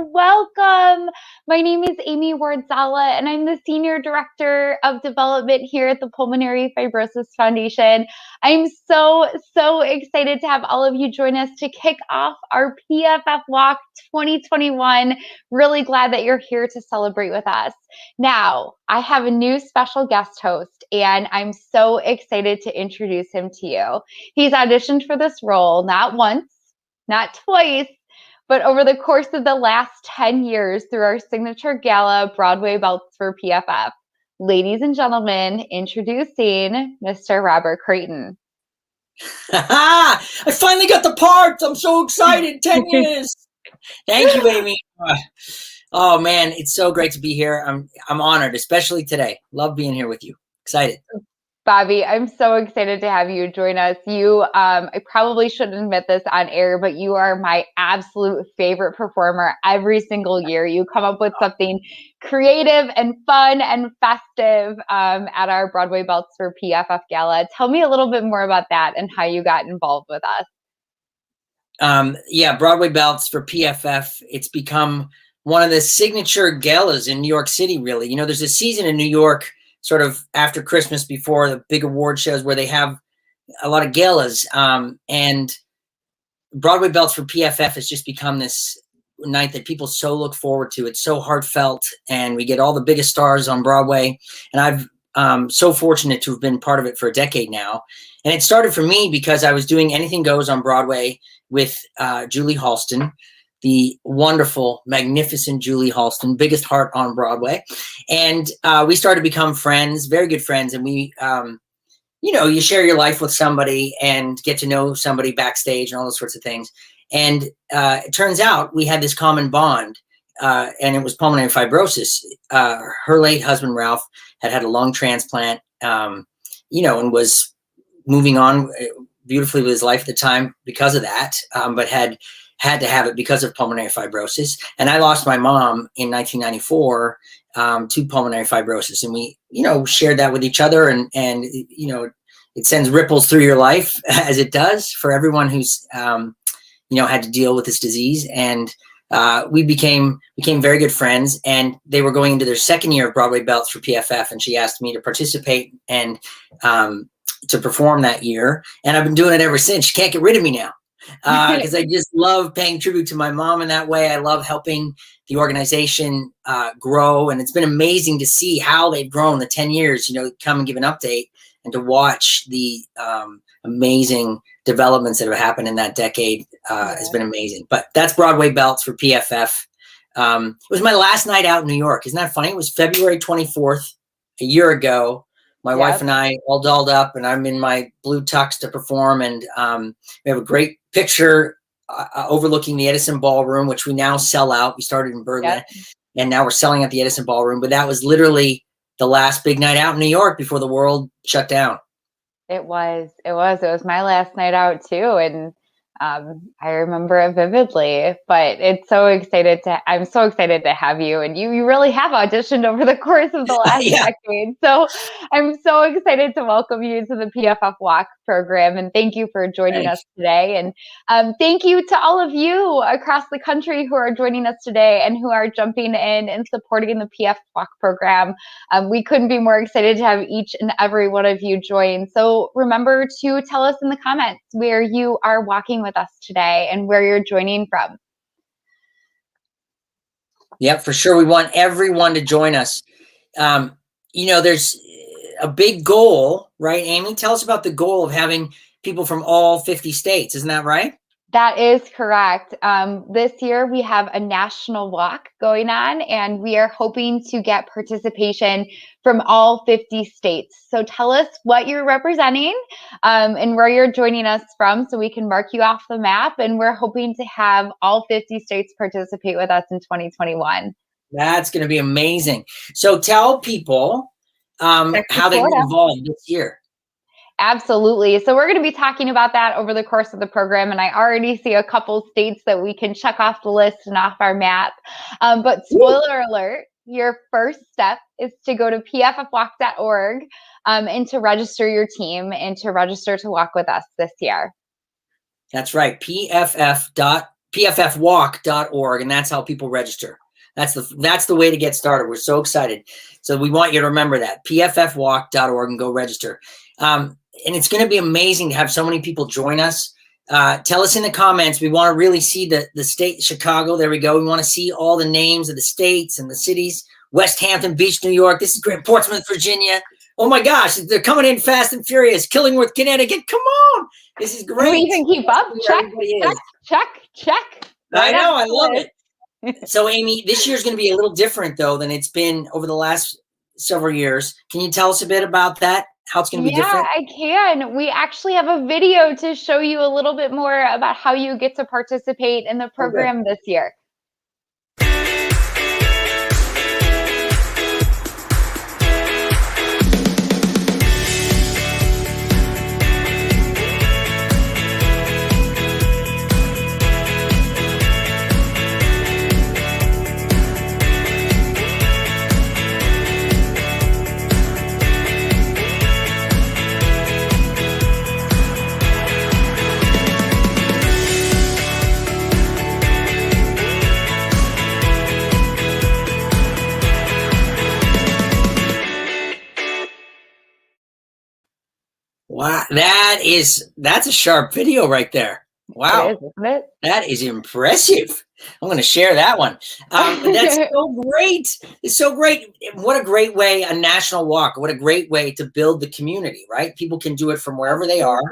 Welcome. My name is Amy Wardzala, and I'm the Senior Director of Development here at the Pulmonary Fibrosis Foundation. I'm so excited to have all of you join us to kick off our PFF Walk 2021. Really glad that you're here to celebrate with us. Now, I have a new special guest host, and I'm so excited to introduce him to you. He's auditioned for this role not once, not twice, but over the course of the last 10 years through our signature gala, Broadway Belts for PFF. Ladies and gentlemen, introducing Mr. Robert Creighton. I finally got the part. I'm so excited. 10 years. Thank you, Amy. Oh man, it's so great to be here. I'm honored, especially today. Love being here with you. Excited. Bobby, I'm so excited to have you join us. I probably shouldn't admit this on air, but you are my absolute favorite performer every single year. You come up with something creative and fun and festive at our Broadway Belts for PFF Gala. Tell me a little bit more about that and how you got involved with us. Yeah, Broadway Belts for PFF. It's become one of the signature galas in New York City, really. You know, there's a season in New York sort of after Christmas, before the big award shows, where they have a lot of galas. And Broadway Belts for PFF has just become this night that people so look forward to. It's so heartfelt, and we get all the biggest stars on Broadway. And I'm so fortunate to have been part of it for a decade now. And it started for me because I was doing Anything Goes on Broadway with Julie Halston, the wonderful, magnificent Julie Halston, biggest heart on Broadway. And we started to become friends, very good friends. And we, you share your life with somebody and get to know somebody backstage and all those sorts of things. And it turns out we had this common bond, and it was pulmonary fibrosis. Her late husband, Ralph, had a lung transplant, and was moving on beautifully with his life at the time because of that, but had to have it because of pulmonary fibrosis. And I lost my mom in 1994 to pulmonary fibrosis. And we, shared that with each other. And it sends ripples through your life, as it does for everyone who's, had to deal with this disease. And we became very good friends. And they were going into their second year of Broadway Belts for PFF. And she asked me to participate and to perform that year. And I've been doing it ever since. She can't get rid of me now. Because I just love paying tribute to my mom in that way. I love helping the organization grow. And it's been amazing to see how they've grown the 10 years, come and give an update and to watch the amazing developments that have happened in that decade has been amazing. But that's Broadway Belts for PFF. It was my last night out in New York. Isn't that funny? It was February 24th, a year ago. My wife and I all dolled up, and I'm in my blue tux to perform. And we have a great picture overlooking the Edison Ballroom, which we now sell out. We started in Berlin, and now we're selling at the Edison Ballroom. But that was literally the last big night out in New York before the world shut down. It was my last night out too. And I remember it vividly, but I'm so excited to have you. And you really have auditioned over the course of the last decade. So I'm so excited to welcome you to the PFF Walk program. And thank you for joining us today. And thank you to all of you across the country who are joining us today and who are jumping in and supporting the PFF Walk program. We couldn't be more excited to have each and every one of you join. So remember to tell us in the comments where you are walking with us today and where you're joining from. Yep, for sure. We want everyone to join us. There's a big goal, right, Amy? Tell us about the goal of having people from all 50 states. Isn't that right? That is correct. This year we have a national walk going on, and we are hoping to get participation from all 50 states. So tell us what you're representing and where you're joining us from so we can mark you off the map. And we're hoping to have all 50 states participate with us in 2021. That's going to be amazing. So tell people how they get involved this year. Absolutely. So we're going to be talking about that over the course of the program. And I already see a couple states that we can check off the list and off our map. But spoiler alert, your first step is to go to pffwalk.org and to register your team and to register to walk with us this year. That's right. pff.org. pffwalk.org, and that's how people register. That's the way to get started. We're so excited. So we want you to remember that, pffwalk.org, and go register. And it's going to be amazing to have so many people join us. Tell us in the comments. We want to really see the state, Chicago. There we go. We want to see all the names of the states and the cities. West Hampton Beach, New York. This is great. Portsmouth, Virginia. Oh my gosh, they're coming in fast and furious. Killingworth, Connecticut. Come on. This is great. We can keep up. Check. I know. I love it. So, Amy, this year's going to be a little different, though, than it's been over the last several years. Can you tell us a bit about that? How it's going to be different? Yeah, I can. We actually have a video to show you a little bit more about how you get to participate in the program this year. Wow, that's a sharp video right there. Wow, isn't it? That is impressive. I'm going to share that one. That's so great. It's so great. What a great way, a national walk. What a great way to build the community, right? People can do it from wherever they are,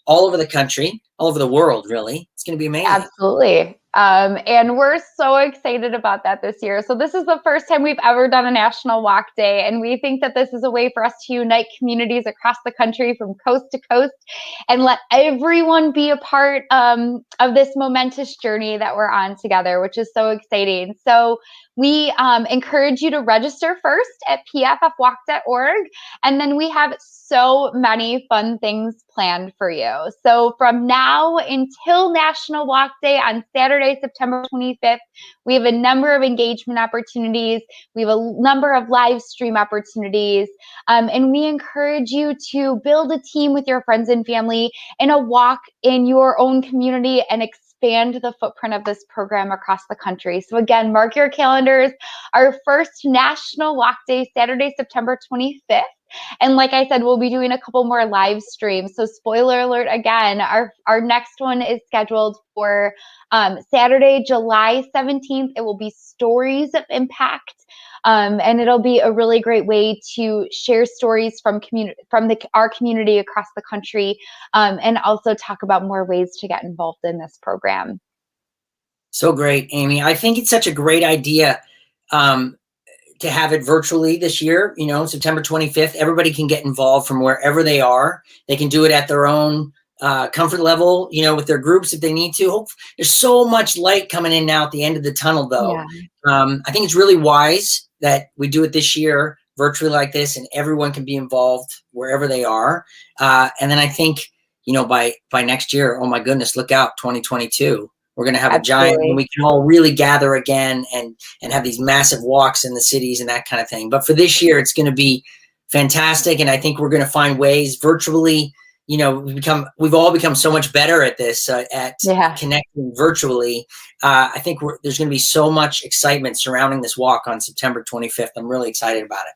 all over the country, all over the world, really. It's going to be amazing. Absolutely. And we're so excited about that this year. So this is the first time we've ever done a National Walk Day. And we think that this is a way for us to unite communities across the country from coast to coast and let everyone be a part of this momentous journey that we're on together, which is so exciting. So we encourage you to register first at pffwalk.org. And then we have so many fun things planned for you. So from now until National Walk Day on Saturday, September 25th, we have a number of engagement opportunities. We have a number of live stream opportunities. And we encourage you to build a team with your friends and family in a walk in your own community and expand the footprint of this program across the country. So again, mark your calendars. Our first National Walk Day, Saturday, September 25th. And like I said, we'll be doing a couple more live streams. So spoiler alert again, our next one is scheduled for Saturday, July 17th. It will be Stories of Impact. And it'll be a really great way to share stories from our community across the country, and also talk about more ways to get involved in this program. So great, Amy. I think it's such a great idea to have it virtually this year. You know, September 25th, everybody can get involved from wherever they are. They can do it at their own comfort level, you know, with their groups if they need to. There's so much light coming in now at the end of the tunnel, though. Yeah. I think it's really wise that we do it this year virtually like this, and everyone can be involved wherever they are. And then I think, you know, by next year, oh my goodness, look out, 2022. We're going to have Absolutely. A giant, and we can all really gather again and have these massive walks in the cities and that kind of thing. But for this year, it's going to be fantastic. And I think we're going to find ways virtually, you know, we've all become so much better at this, connecting virtually. I think there's going to be so much excitement surrounding this walk on September 25th. I'm really excited about it.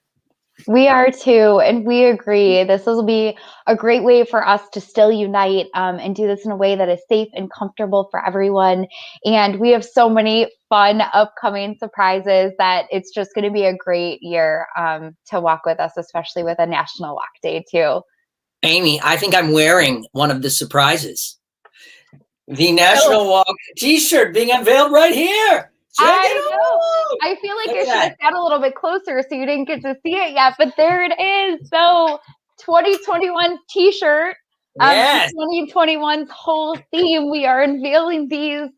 We are too, and we agree. This will be a great way for us to still unite and do this in a way that is safe and comfortable for everyone. And we have so many fun upcoming surprises that it's just going to be a great year to walk with us, especially with a National Walk Day too. Amy, I think I'm wearing one of the surprises. The National Walk t-shirt being unveiled right here. I know. I feel like I should have sat a little bit closer so you didn't get to see it yet, but there it is. So 2021 t-shirt, yes. 2021's whole theme. We are unveiling these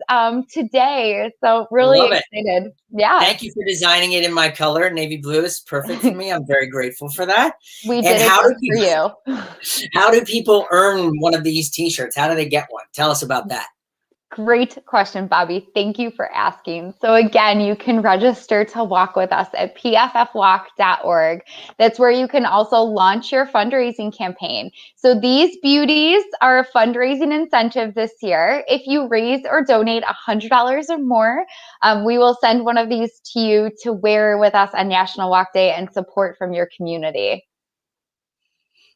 today. So really excited. Yeah. Thank you for designing it in my color. Navy blue is perfect for me. I'm very grateful for that. We did it for you. How do people earn one of these t-shirts? How do they get one? Tell us about that. Great question, Bobby. Thank you for asking. So again, you can register to walk with us at pffwalk.org. That's where you can also launch your fundraising campaign. So these beauties are a fundraising incentive this year. If you raise or donate $100 or more, we will send one of these to you to wear with us on National Walk Day and support from your community.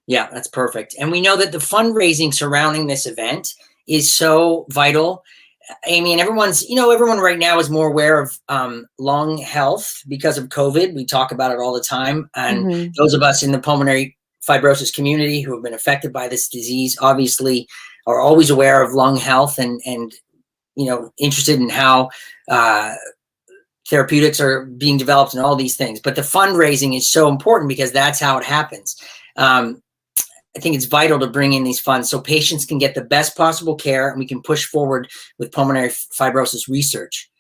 Yeah, that's perfect. And we know that the fundraising surrounding this event is so vital. Amy, and everyone right now is more aware of lung health because of COVID. We talk about it all the time. And those of us in the pulmonary fibrosis community who have been affected by this disease, obviously are always aware of lung health and interested in how therapeutics are being developed and all these things. But the fundraising is so important because that's how it happens. I think it's vital to bring in these funds so patients can get the best possible care and we can push forward with pulmonary fibrosis research.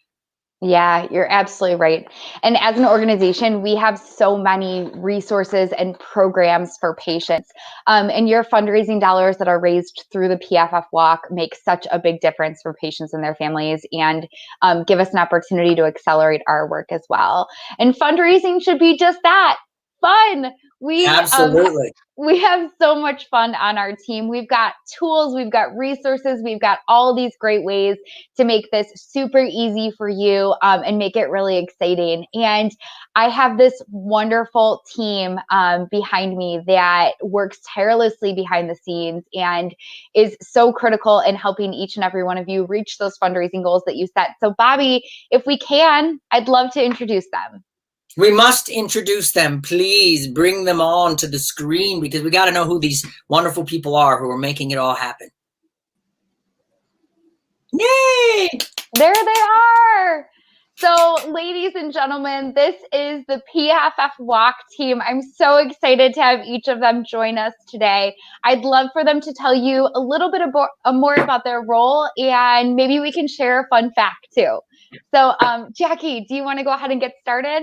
Yeah, you're absolutely right. And as an organization, we have so many resources and programs for patients. And your fundraising dollars that are raised through the PFF Walk make such a big difference for patients and their families and give us an opportunity to accelerate our work as well. And fundraising should be just that, fun. Absolutely. We have so much fun on our team. We've got tools, we've got resources, we've got all these great ways to make this super easy for you and make it really exciting. And I have this wonderful team behind me that works tirelessly behind the scenes and is so critical in helping each and every one of you reach those fundraising goals that you set. So Bobby, if we can, I'd love to introduce them. We must introduce them. Please bring them on to the screen because we got to know who these wonderful people are who are making it all happen. Yay! There they are. So, ladies and gentlemen, this is the PFF Walk team. I'm so excited to have each of them join us today. I'd love for them to tell you a little bit more about their role, and maybe we can share a fun fact too. So, Jackie, do you want to go ahead and get started?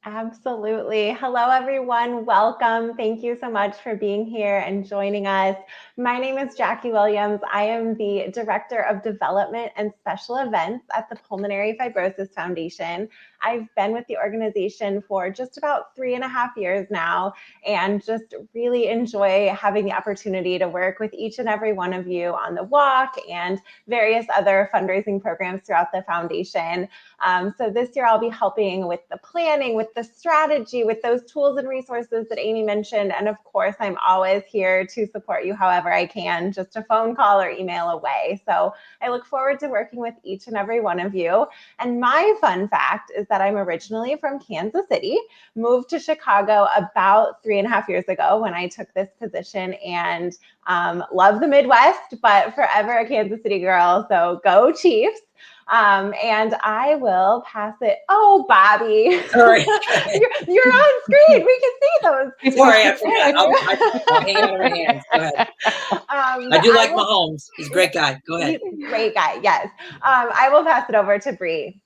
Absolutely. Hello, everyone. Welcome. Thank you so much for being here and joining us. My name is Jackie Williams. I am the Director of Development and Special Events at the Pulmonary Fibrosis Foundation. I've been with the organization for just about 3.5 years now, and just really enjoy having the opportunity to work with each and every one of you on the walk and various other fundraising programs throughout the foundation. So this year I'll be helping with the planning, with the strategy, with those tools and resources that Amy mentioned. And of course, I'm always here to support you however I can, just a phone call or email away. So I look forward to working with each and every one of you. And my fun fact is that I'm originally from Kansas City, moved to Chicago about 3.5 years ago when I took this position, and love the Midwest, but forever a Kansas City girl. So go Chiefs. And I will pass it. Oh, Bobby, Sorry. you're on screen. We can see those. Sorry, I forgot. I'll hang it on my hands. Go ahead. I do like Mahomes. He's a great guy. Go ahead. Great guy. Yes. I will pass it over to Bree.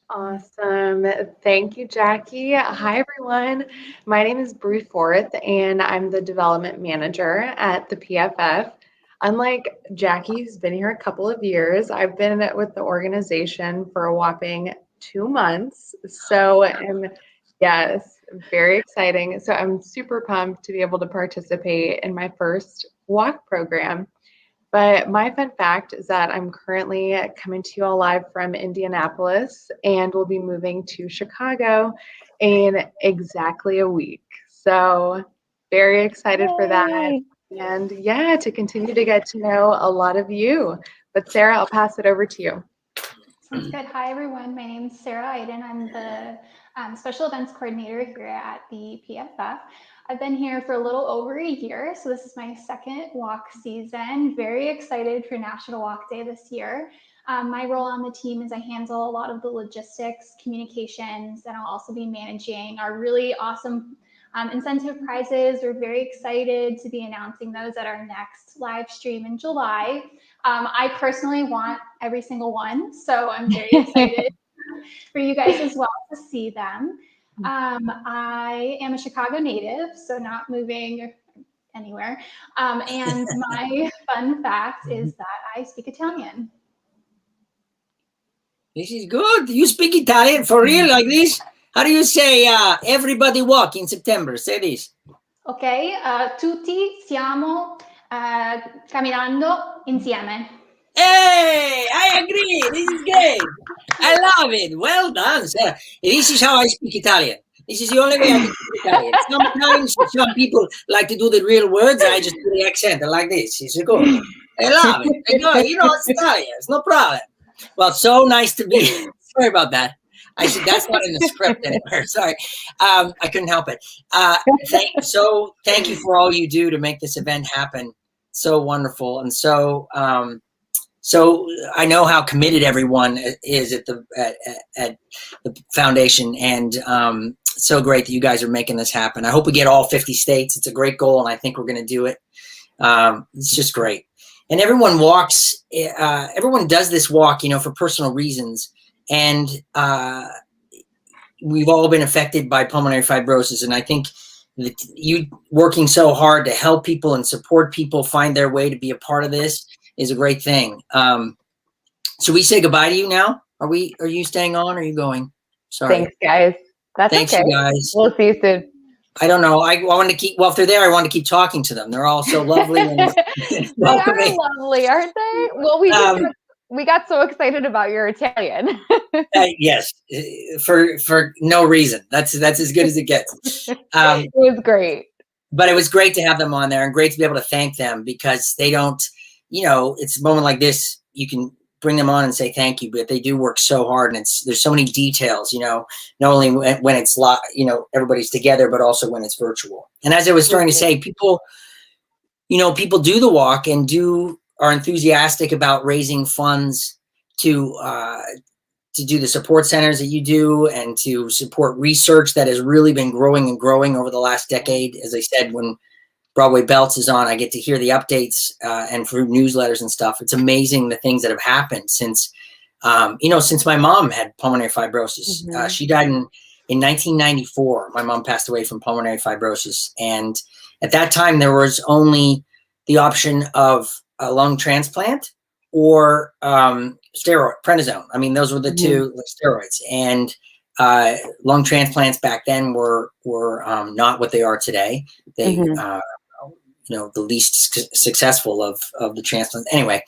Awesome. Thank you, Jackie. Hi, everyone. My name is Bree Forth, and I'm the development manager at the PFF. Unlike Jackie, who's been here a couple of years, I've been with the organization for a whopping 2 months. So, yes, very exciting. So I'm super pumped to be able to participate in my first walk program. But my fun fact is that I'm currently coming to you all live from Indianapolis and will be moving to Chicago in exactly a week. So very excited for that. And yeah, to continue to get to know a lot of you. But Sarah, I'll pass it over to you. Sounds good. Hi, everyone. My name is Sarah Iden. I'm the Special Events Coordinator here at the PFF. I've been here for a little over a year, so this is my second walk season. Very excited for National Walk Day this year. My role on the team is I handle a lot of the logistics, communications, and I'll also be managing our really awesome incentive prizes. We're very excited to be announcing those at our next live stream in July. I personally want every single one, so I'm very excited for you guys as well to see them. I am a Chicago native, so not moving anywhere. And my fun fact is that I speak Italian. This is good. You speak Italian for real like this? How do you say everybody walk in September? Say this. Ok, tutti stiamo camminando insieme. Hey, I agree. This is great. I love it. Well done, Sarah. This is how I speak Italian. This is the only way I can speak Italian. Sometimes some people like to do the real words. I just do the accent like this. It's good. I love it. I know, it's Italian. It's no problem. Well, so nice to be. Sorry about that. I said that's not in the script anywhere. Sorry, I couldn't help it. Thank you for all you do to make this event happen. So wonderful, and so I know how committed everyone is at the foundation, and so great that you guys are making this happen. I hope we get all 50 states. It's a great goal, and I think we're going to do it. It's just great. And everyone walks, everyone does this walk, for personal reasons. And we've all been affected by pulmonary fibrosis. And I think that you working so hard to help people and support people find their way to be a part of this is a great thing. Should we say goodbye to you now? Are you staying on or are you going? Sorry. Thanks, guys. Thanks, okay. you guys. We'll see you soon. I don't know. I want to keep, well, if they're there, I want to keep talking to them. They're all so lovely. And they are lovely, aren't they? Well, we got so excited about your Italian. Yes, for no reason. That's as good as it gets. It was great. But it was great to have them on there and great to be able to thank them because they don't, it's a moment like this, you can bring them on and say thank you, but they do work so hard and there's so many details, not only when it's everybody's together, but also when it's virtual. And as I was starting to say, people do the walk and are enthusiastic about raising funds to do the support centers that you do and to support research that has really been growing and growing over the last decade. As I said, when Broadway Belts is on, I get to hear the updates and through newsletters and stuff. It's amazing the things that have happened since my mom had pulmonary fibrosis. Mm-hmm. She died in 1994. My mom passed away from pulmonary fibrosis. And at that time, there was only the option of a lung transplant or prednisone. I mean, those were the two steroids. And lung transplants back then were not what they are today. They the least successful of the transplants. Anyway,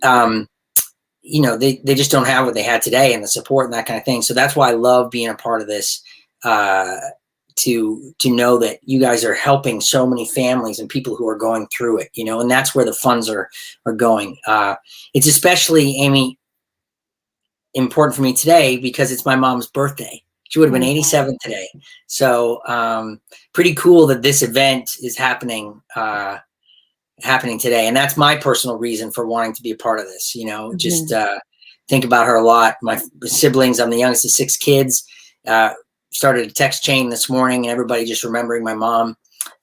they just don't have what they had today and the support and that kind of thing. So that's why I love being a part of this, to know that you guys are helping so many families and people who are going through it, and that's where the funds are going. It's especially, Amy, important for me today because it's my mom's birthday. She would have been 87 today. So pretty cool that this event is happening today. And that's my personal reason for wanting to be a part of this, just think about her a lot. My siblings, I'm the youngest of 6 kids, started a text chain this morning and everybody just remembering my mom.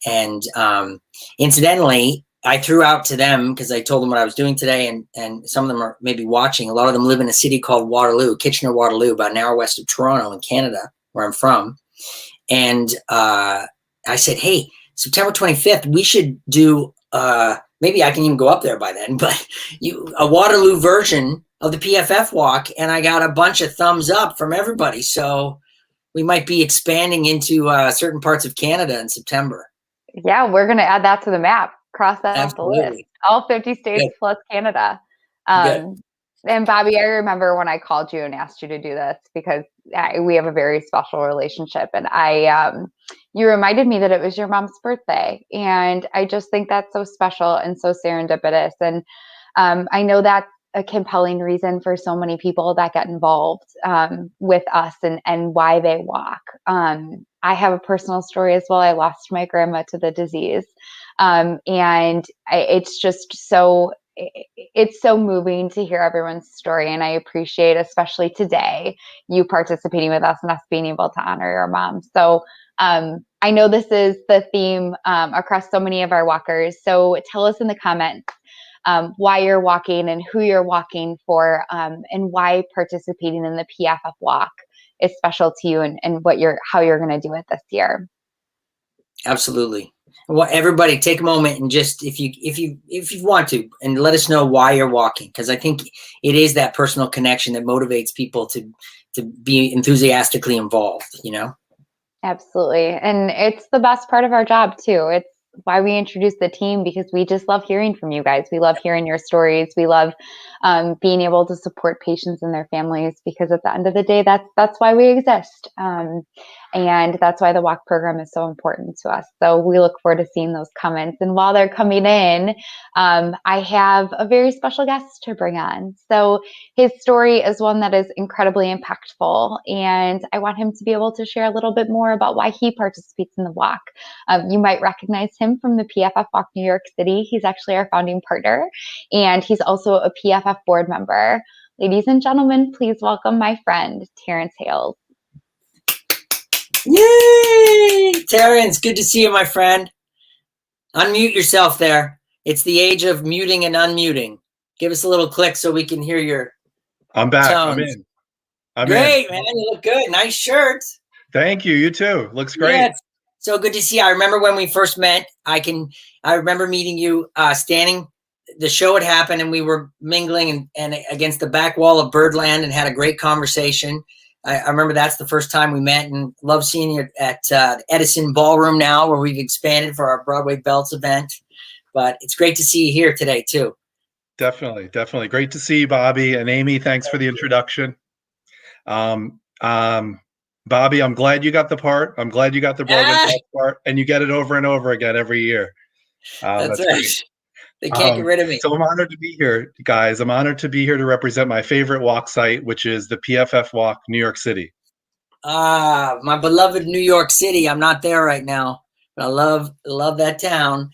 And incidentally, I threw out to them because I told them what I was doing today, and some of them are maybe watching. A lot of them live in a city called Waterloo, Kitchener-Waterloo, about an hour west of Toronto in Canada, where I'm from. And I said, hey, September 25th, we should do, maybe I can even go up there by then, but a Waterloo version of the PFF Walk, and I got a bunch of thumbs up from everybody. So we might be expanding into certain parts of Canada in September. Yeah, we're going to add that to the map. Cross that off the list. All 50 states plus Canada. And Bobby, I remember when I called you and asked you to do this because we have a very special relationship. And you reminded me that it was your mom's birthday. And I just think that's so special and so serendipitous. And I know that's a compelling reason for so many people that get involved with us and why they walk. I have a personal story as well. I lost my grandma to the disease. It's just it's so moving to hear everyone's story. And I appreciate, especially today, you participating with us and us being able to honor your mom. So I know this is the theme across so many of our walkers. So tell us in the comments why you're walking and who you're walking for, and why participating in the PFF Walk is special to you and how you're going to do it this year. Absolutely. Well, everybody take a moment and just, if you want to, and let us know why you're walking. Cause I think it is that personal connection that motivates people to be enthusiastically involved, you know? Absolutely. And it's the best part of our job too. It's why we introduce the team, because we just love hearing from you guys. We love hearing your stories. We love being able to support patients and their families, because at the end of the day, that's why we exist. And that's why the walk program is so important to us. So we look forward to seeing those comments. And while they're coming in, I have a very special guest to bring on. So his story is one that is incredibly impactful, and I want him to be able to share a little bit more about why he participates in the walk. You might recognize him from the PFF Walk New York City. He's actually our founding partner, and he's also a PFF board member. Ladies and gentlemen, please welcome my friend, Terrence Hales. Yay! Terrence, good to see you, my friend. Unmute yourself there. It's the age of muting and unmuting. Give us a little click so we can hear your I'm back. tones. I'm Great, in. man. You look good. Nice shirt. Thank you. You too. Looks great. Yeah, so good to see you. I remember when we first met. I remember meeting you standing. The show had happened and we were mingling and against the back wall of Birdland and had a great conversation. I remember that's the first time we met, and love seeing you at Edison Ballroom now, where we've expanded for our Broadway Belts event. But it's great to see you here today too. Definitely. Great to see you, Bobby and Amy. Thanks for the introduction. Bobby, I'm glad you got the part. I'm glad you got the Broadway Belts part, and you get it over and over again every year. That's right. Great. They can't get rid of me. So I'm honored to be here, guys. I'm honored to be here to represent my favorite walk site, which is the PFF Walk New York City. My beloved New York City. I'm not there right now, but I love that town.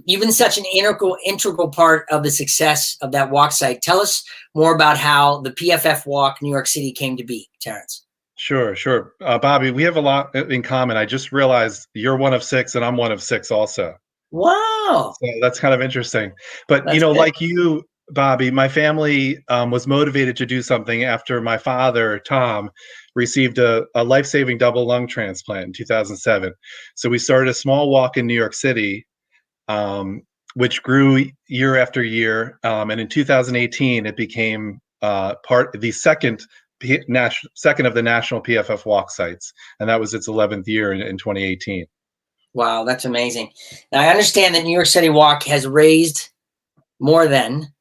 You've been such an integral part of the success of that walk site. Tell us more about how the PFF Walk New York City came to be, Terrence. Sure. Bobby, we have a lot in common. I just realized you're one of 6 and I'm one of 6 also. Wow. So that's kind of interesting. But, That's good. like you, Bobby, my family was motivated to do something after my father, Tom, received a life-saving double lung transplant in 2007. So we started a small walk in New York City, which grew year after year. And in 2018, it became the second of the national PFF walk sites. And that was its 11th year in 2018. Wow, that's amazing. Now, I understand that New York City Walk has raised more than,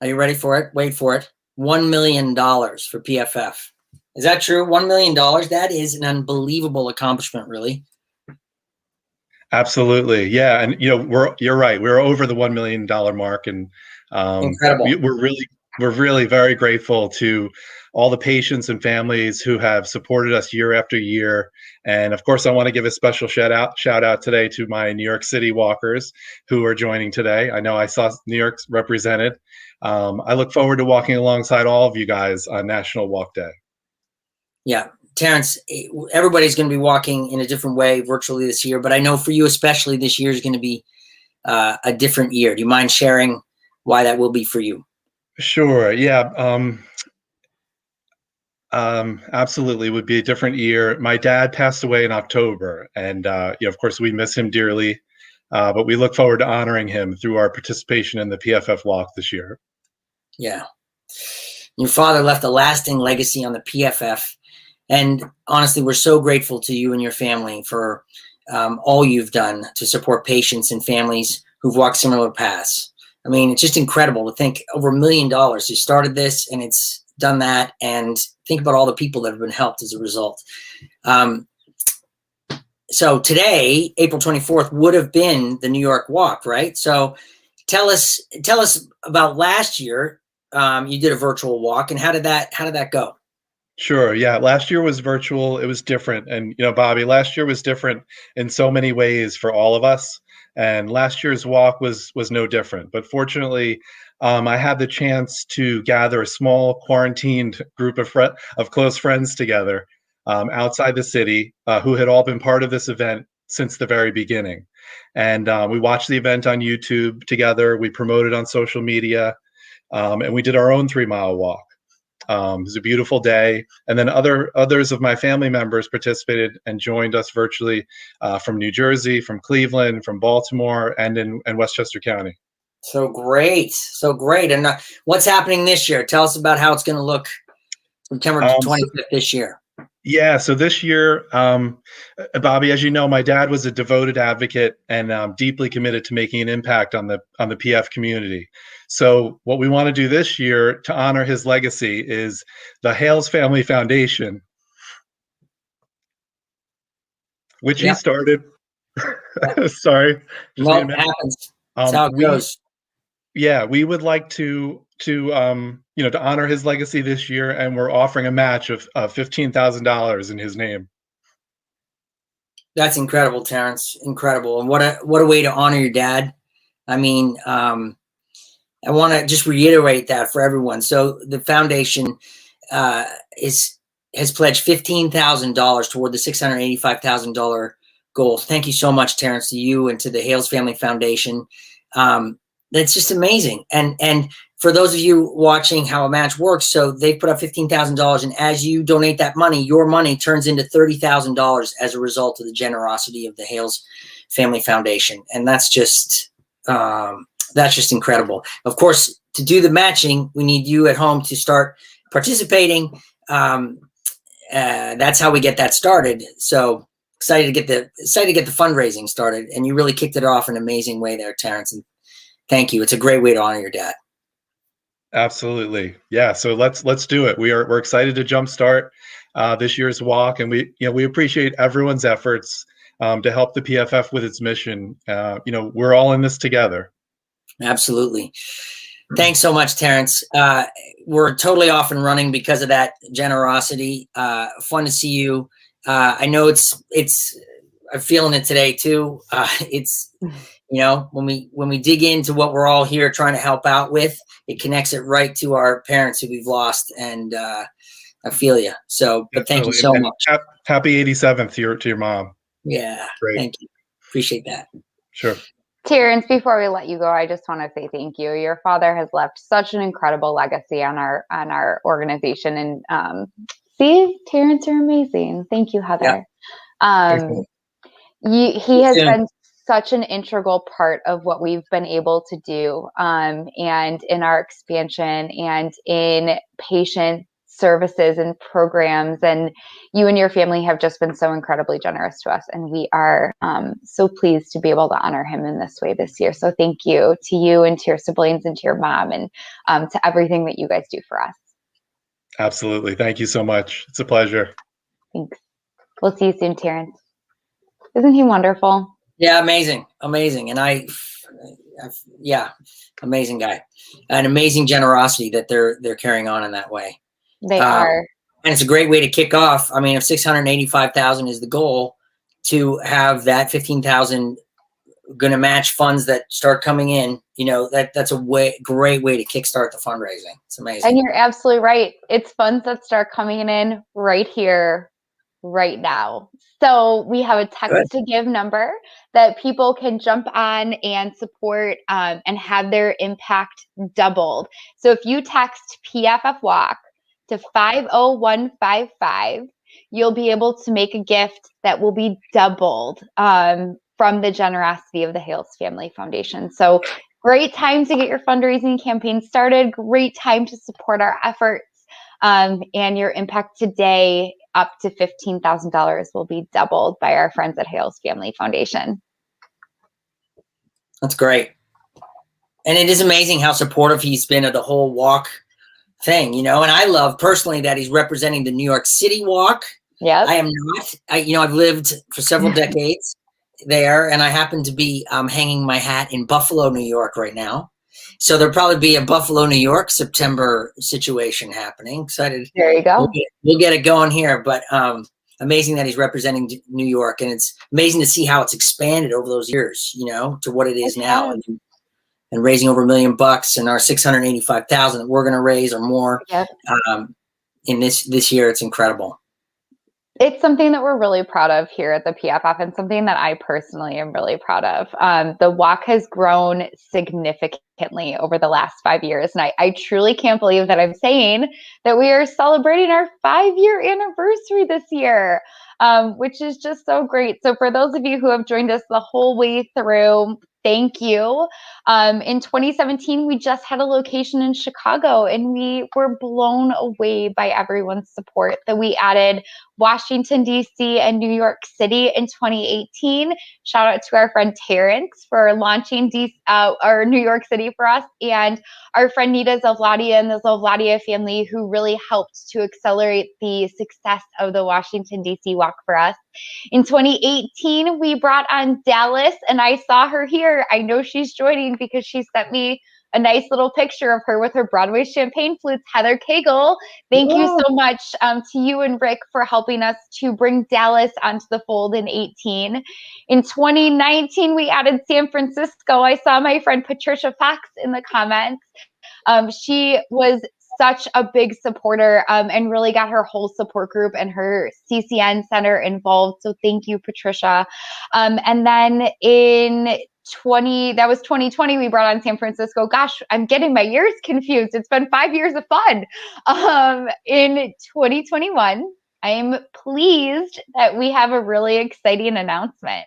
are you ready for it? Wait for it. $1 million for PFF. Is that true? $1 million? That is an unbelievable accomplishment, really. Absolutely. Yeah. And, you're right. We're over the $1 million mark. And incredible. We're really very grateful to all the patients and families who have supported us year after year. And of course, I want to give a special shout out today to my New York City walkers who are joining today. I know I saw New York's represented. I look forward to walking alongside all of you guys on National Walk Day. Yeah. Terrence, everybody's going to be walking in a different way virtually this year, but I know for you especially, this year is going to be a different year. Do you mind sharing why that will be for you? Sure. Yeah. Absolutely. It would be a different year. My dad passed away in October, and of course we miss him dearly, but we look forward to honoring him through our participation in the PFF Walk this year. Yeah. Your father left a lasting legacy on the PFF, and honestly, we're so grateful to you and your family for all you've done to support patients and families who've walked similar paths. I mean, it's just incredible to think over $1 million. You started this and it's done that, and think about all the people that have been helped as a result. So today, April 24th, would have been the New York Walk, right? So tell us about last year. You did a virtual walk, and how did that go? Sure. Yeah. Last year was virtual. It was different. And, Bobby, last year was different in so many ways for all of us. And last year's walk was no different. But fortunately, I had the chance to gather a small quarantined group of close friends together outside the city who had all been part of this event since the very beginning. And we watched the event on YouTube together. We promoted on social media, and we did our own 3-mile walk. It was a beautiful day. And then others of my family members participated and joined us virtually from New Jersey, from Cleveland, from Baltimore, and in Westchester County. So great. So great. And what's happening this year? Tell us about how it's going to look September 25th this year. Yeah, so this year, Bobby, as you know, my dad was a devoted advocate and deeply committed to making an impact on the PF community. So what we want to do this year to honor his legacy is the Hales Family Foundation, which he started. Sorry. No, it happens. That's how it goes. Yeah, we would like to honor his legacy this year, and we're offering a match of $15,000 in his name. That's incredible, Terrence. Incredible, and what a way to honor your dad. I mean, I want to just reiterate that for everyone. So the foundation has pledged $15,000 toward the $685,000 goal. Thank you so much, Terrence, to you and to the Hales Family Foundation. That's just amazing. And for those of you watching how a match works, so they put up $15,000, and as you donate that money, your money turns into $30,000 as a result of the generosity of the Hales Family Foundation. And that's just incredible. Of course, to do the matching, we need you at home to start participating. That's how we get that started. So excited to get the fundraising started, and you really kicked it off in an amazing way there, Terrence. And thank you. It's a great way to honor your dad. Absolutely. Yeah. So let's do it. We're excited to jumpstart this year's walk, and we appreciate everyone's efforts to help the PFF with its mission. We're all in this together. Absolutely. Thanks so much, Terrence. We're totally off and running because of that generosity. Fun to see you. I know I'm feeling it today too. When we dig into what we're all here trying to help out with, it connects it right to our parents who we've lost. And I feel you. So, but thank you so much. Happy 87th to your mom. Yeah. Great. Thank you. Appreciate that. Sure. Terrence, before we let you go, I just want to say thank you. Your father has left such an incredible legacy on our organization. And see, Terrence, you're amazing. Thank you, Heather. Yeah. He has been such an integral part of what we've been able to do, and in our expansion and in patient services and programs. And you and your family have just been so incredibly generous to us. And we are so pleased to be able to honor him in this way this year. So thank you to you and to your siblings and to your mom and to everything that you guys do for us. Absolutely. Thank you so much. It's a pleasure. Thanks. We'll see you soon, Terrence. Isn't he wonderful? Yeah, amazing. And amazing guy. An amazing generosity that they're carrying on in that way. They are. And it's a great way to kick off. I mean, if 685,000 is the goal, to have that 15,000 going to match funds that start coming in, that's a great way to kickstart the fundraising. It's amazing. And you're absolutely right. It's funds that start coming in right here, right now. So we have a text to give number that people can jump on and support and have their impact doubled. So if you text PFF Walk to 50155, you'll be able to make a gift that will be doubled from the generosity of the Hales Family Foundation. So great time to get your fundraising campaign started. Great time to support our efforts. And your impact today up to $15,000 will be doubled by our friends at Hales Family Foundation. That's great. And it is amazing how supportive he's been of the whole walk thing, and I love personally that he's representing the New York City walk. Yeah. I am not. I've lived for several decades there, and I happen to be hanging my hat in Buffalo, New York right now. So there'll probably be a Buffalo, New York September situation happening. Excited. There you go. We'll get it going here, but amazing that he's representing New York, and it's amazing to see how it's expanded over those years, to what it is now, and raising over $1 million, and our 685,000 that we're going to raise or more. Yep. In this year. It's incredible. It's something that we're really proud of here at the PFF, and something that I personally am really proud of. The walk has grown significantly over the last 5 years, and I truly can't believe that I'm saying that we are celebrating our 5-year anniversary this year, which is just so great. So for those of you who have joined us the whole way through, thank you. In 2017, we just had a location in Chicago, and we were blown away by everyone's support that we added Washington, D.C. and New York City in 2018. Shout out to our friend Terrence for launching our New York City for us, and our friend Nita Zavladia and the Zavladia family, who really helped to accelerate the success of the Washington, D.C. walk for us. In 2018, we brought on Dallas, and I saw her here. I know she's joining because she sent me a nice little picture of her with her Broadway champagne flutes, Heather Cagle. Thank you so much to you and Rick for helping us to bring Dallas onto the fold in 18. In 2019, we added San Francisco. I saw my friend Patricia Fox in the comments. She was such a big supporter and really got her whole support group and her CCN center involved. So thank you, Patricia. And then in 2020, we brought on San Francisco. Gosh, I'm getting my years confused. It's been 5 years of fun. In 2021, I am pleased that we have a really exciting announcement.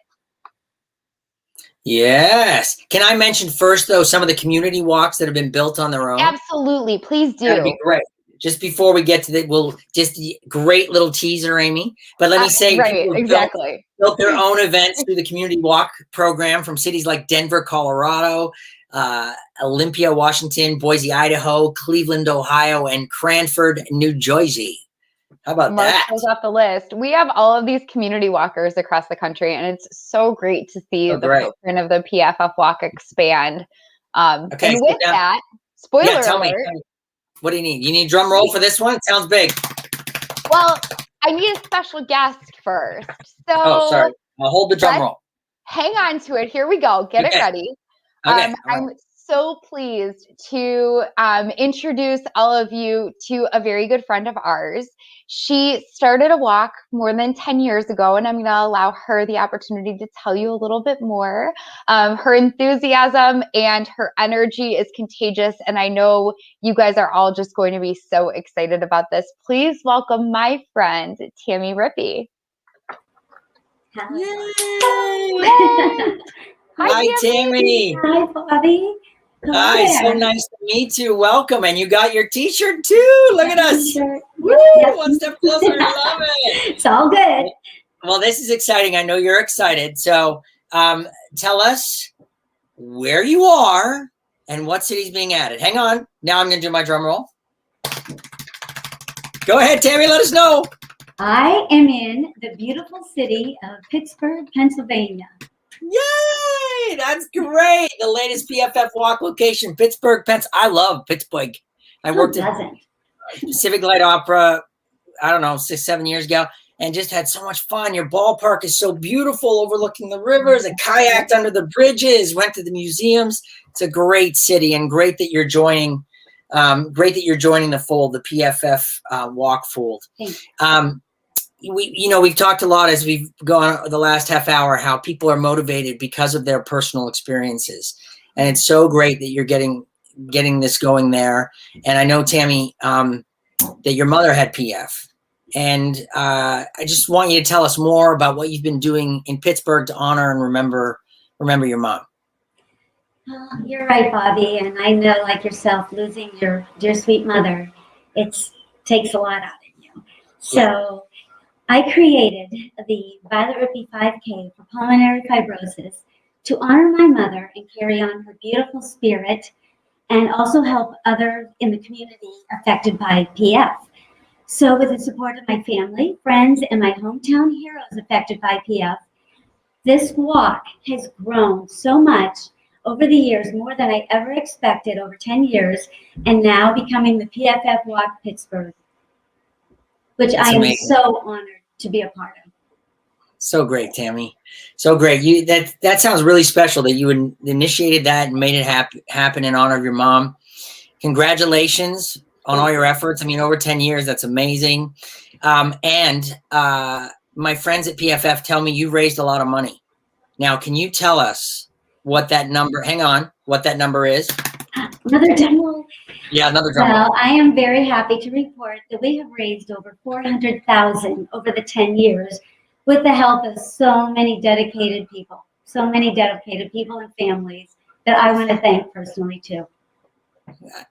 Yes. Can I mention first, though, some of the community walks that have been built on their own? Absolutely. Please do. That'd be great. Just before we get to that, just the great little teaser, Amy. But let me say, right, exactly. Built their own events through the community walk program from cities like Denver, Colorado, Olympia, Washington, Boise, Idaho, Cleveland, Ohio, and Cranford, New Jersey. How about that? Goes off the list. We have all of these community walkers across the country, and it's so great to see the footprint of the PFF Walk expand. Okay, and with that, spoiler tell me, what do you need? You need a drum roll for this one? It sounds big. Well, I need a special guest first. So sorry. I'll hold the drum roll. Hang on to it. Here we go. Get it ready. Okay. I'm so pleased to introduce all of you to a very good friend of ours. She started a walk more than 10 years ago, and I'm going to allow her the opportunity to tell you a little bit more. Her enthusiasm and her energy is contagious, and I know you guys are all just going to be so excited about this. Please welcome my friend, Tammy Rippey. Yay! Hi, Tammy. Hi, Bobby. Hi, so nice to meet you. Welcome. And you got your t-shirt too. Look at us. Woo, yes. One step closer. I love it. It's all good. Well, this is exciting. I know you're excited. So tell us where you are and what city's being added. Hang on. Now I'm going to do my drum roll. Go ahead, Tammy. Let us know. I am in the beautiful city of Pittsburgh, Pennsylvania. Yay! That's great. The latest PFF Walk location, Pittsburgh, I love Pittsburgh. I worked at Civic Light Opera, I don't know, 6-7 years ago, and just had so much fun. Your ballpark is so beautiful, overlooking the rivers. I kayaked under the bridges, went to the museums. It's a great city, and great that you're joining. Great that you're joining the fold, the PFF Walk fold. We've talked a lot as we've gone the last half hour how people are motivated because of their personal experiences, and it's so great that you're getting this going there. And I know, Tammy, that your mother had PF, and I just want you to tell us more about what you've been doing in Pittsburgh to honor and remember your mom. You're right, Bobby, and I know, like yourself, losing your dear sweet mother, takes a lot out of you. So I created the Violet Rippey 5K for pulmonary fibrosis to honor my mother and carry on her beautiful spirit, and also help others in the community affected by PF. So with the support of my family, friends, and my hometown heroes affected by PF, this walk has grown so much over the years, more than I ever expected, over 10 years, and now becoming the PFF Walk Pittsburgh, which That's I am amazing. So honored to be a part of. So great, Tammy. So great. That sounds really special that you initiated that and made it happen in honor of your mom. Congratulations. on all your efforts. I mean, over 10 years, that's amazing. And my friends at PFF tell me you raised a lot of money. Now, can you tell us what that number, what that number is? Another demo. Yeah, another drum. Well, I am very happy to report that we have raised over $400,000 over the 10 years with the help of so many dedicated people and families that I want to thank personally too.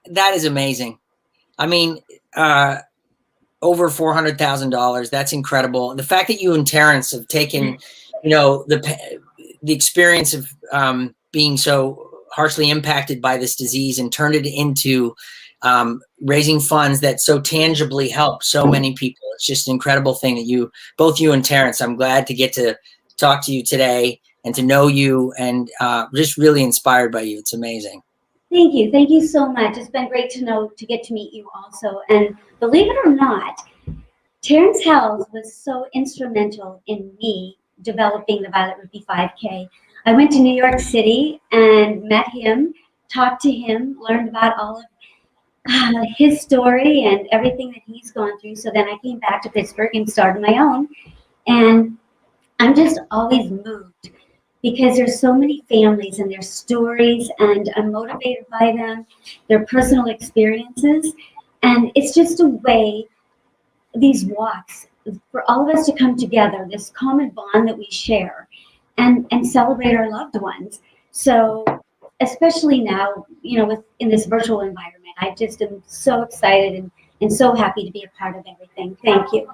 That is amazing. I mean, over $400,000. That's incredible. The fact that you and Terrence have taken, the experience of being so harshly impacted by this disease and turned it into raising funds that so tangibly help so many people. It's just an incredible thing that both you and Terrence, I'm glad to get to talk to you today and to know you, and just really inspired by you. It's amazing. Thank you. Thank you so much. It's been great to get to meet you also. And believe it or not, Terrence Hells was so instrumental in me developing the Violet Ruby 5K. I went to New York City and met him, talked to him, learned about all of his story and everything that he's gone through. So then I came back to Pittsburgh and started my own. And I'm just always moved because there's so many families and their stories, and I'm motivated by them, their personal experiences. And it's just a way, these walks, for all of us to come together, this common bond that we share, and celebrate our loved ones. So especially now, in this virtual environment, I just am so excited and so happy to be a part of everything. Thank you.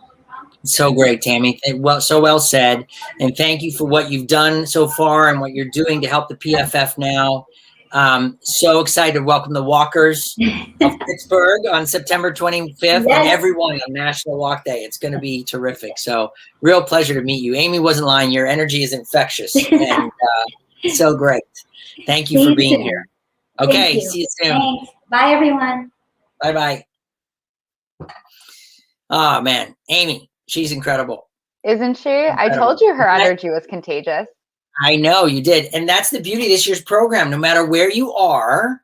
So great, Tammy. So well said. And thank you for what you've done so far and what you're doing to help the PFF now. So excited to welcome the walkers of Pittsburgh on September 25th, yes, and everyone on National Walk Day. It's going to be terrific. So real pleasure to meet you. Amy wasn't lying. Your energy is infectious and so great. Thank you for being here. Okay, see you soon. Thanks. Bye, everyone. Bye-bye. Oh, man. Amy, she's incredible. Isn't she? Incredible. I told you her energy was contagious. I know you did. And that's the beauty of this year's program. No matter where you are,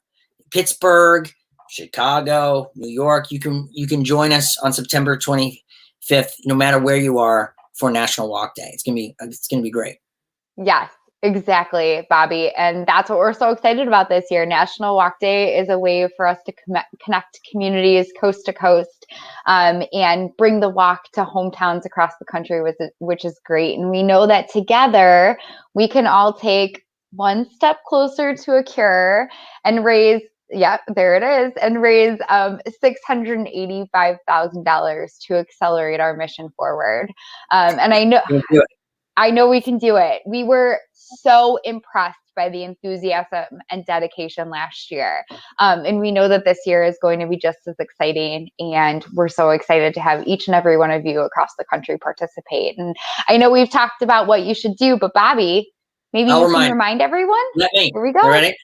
Pittsburgh, Chicago, New York, you can join us on September 25th, no matter where you are, for National Walk Day. It's gonna be great. Yes, exactly, Bobby. And that's what we're so excited about this year. National Walk Day is a way for us to connect communities coast to coast, and bring the walk to hometowns across the country, which is great. And we know that together we can all take one step closer to a cure and raise, there it is, and raise $685,000 to accelerate our mission forward. And I know we can do it. We were so impressed by the enthusiasm and dedication last year. And we know that this year is going to be just as exciting. And we're so excited to have each and every one of you across the country participate. And I know we've talked about what you should do, but Bobby, maybe you can remind everyone? Let me. Here we go. You ready?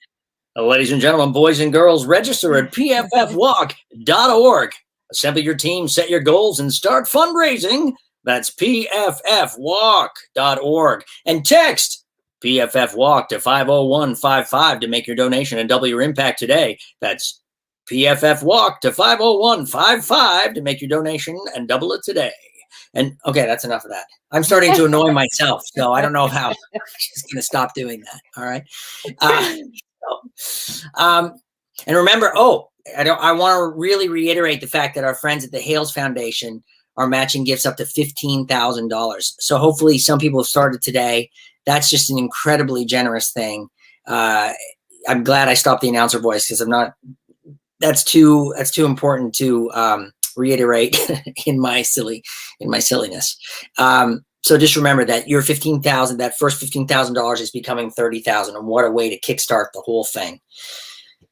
Ladies and gentlemen, boys and girls, register at pffwalk.org. Assemble your team, set your goals, and start fundraising. That's pffwalk.org. And text PFF Walk to 50155 to make your donation and double your impact today. That's PFF Walk to 50155 to make your donation and double it today. And okay, that's enough of that. I'm starting to annoy myself, so I don't know how. I'm just going to stop doing that. All right. And remember, I want to really reiterate the fact that our friends at the Hales Foundation are matching gifts up to $15,000. So hopefully some people have started today. That's just an incredibly generous thing. I'm glad I stopped the announcer voice because that's too important to reiterate in my silliness. So just remember that your $15,000, that first $15,000 is becoming $30,000, and what a way to kickstart the whole thing.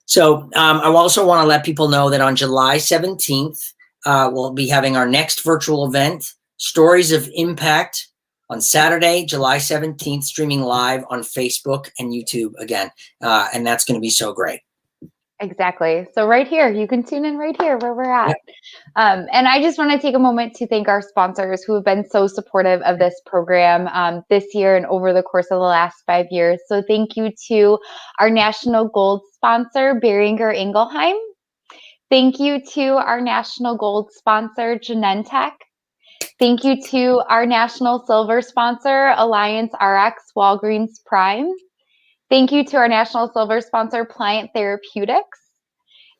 So I also want to let people know that on July 17th, we'll be having our next virtual event, Stories of Impact, on Saturday, July 17th, streaming live on Facebook and YouTube again. And that's going to be so great. Exactly. So right here, you can tune in right here where we're at. Yep. And I just want to take a moment to thank our sponsors who have been so supportive of this program this year and over the course of the last 5 years. So thank you to our National Gold sponsor, Beringer Ingelheim. Thank you to our national gold sponsor, Genentech. Thank you to our national silver sponsor, Alliance RX Walgreens Prime. Thank you to our national silver sponsor, Pliant Therapeutics.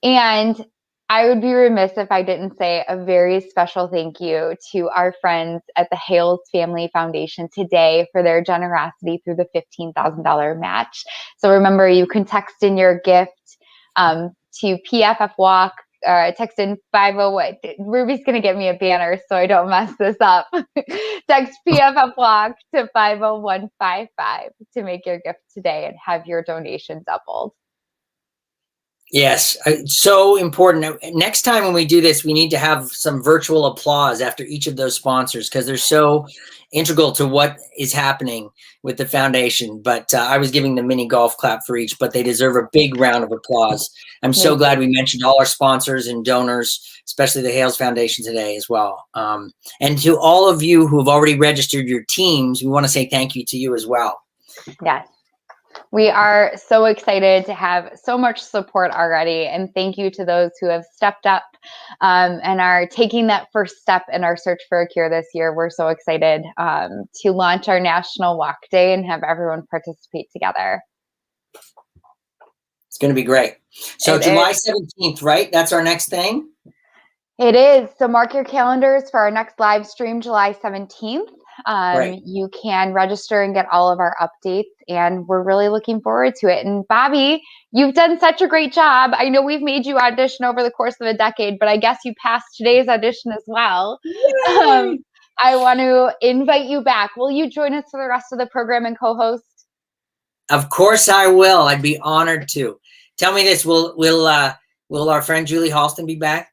And I would be remiss if I didn't say a very special thank you to our friends at the Hales Family Foundation today for their generosity through the $15,000 match. So remember, you can text in your gift to PFF Walk, text in 50. Ruby's going to get me a banner so I don't mess this up. Text PFF Walk to 50155 to make your gift today and have your donation doubled. Yes, so important. Next time when we do this, we need to have some virtual applause after each of those sponsors because they're so integral to what is happening with the foundation. But I was giving the mini golf clap for each, but they deserve a big round of applause. I'm so glad we mentioned all our sponsors and donors, especially the Hales Foundation today as well. And to all of you who have already registered your teams, we want to say thank you to you as well. Yes. We are so excited to have so much support already, and thank you to those who have stepped up and are taking that first step in our search for a cure this year. We're so excited to launch our National Walk Day and have everyone participate together. It's going to be great. So July 17th, right? That's our next thing? It is. So mark your calendars for our next live stream, July 17th. Right. You can register and get all of our updates, and we're really looking forward to it. And Bobby, you've done such a great job. I know we've made you audition over the course of a decade, but I guess you passed today's audition as well. I want to invite you back. Will you join us for the rest of the program and co-host? Of course I will. I'd be honored to. Tell me this, will our friend Julie Halston be back?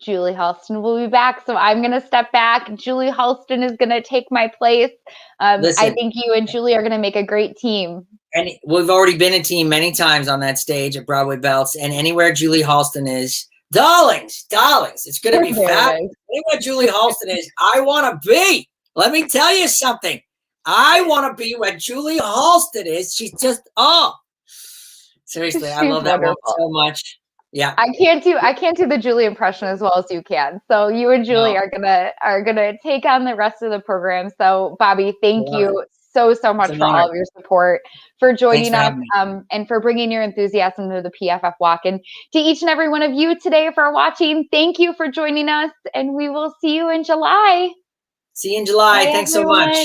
Julie Halston will be back. So I'm going to step back. Julie Halston is going to take my place. I think you and Julie are going to make a great team. And we've already been a team many times on that stage at Broadway Belts, and anywhere Julie Halston is, darlings, it's going to be fabulous. Anywhere Julie Halston is, I want to be. Let me tell you something. I want to be where Julie Halston is. She's just, seriously, I love that one so much. Yeah, I can't do the Julie impression as well as you can. So you and Julie are gonna take on the rest of the program. So Bobby, thank you so much for all of your support, for joining us, and for bringing your enthusiasm to the PFF Walk. And to each and every one of you today for watching, thank you for joining us, and we will see you in July. See you in July. Thanks so much.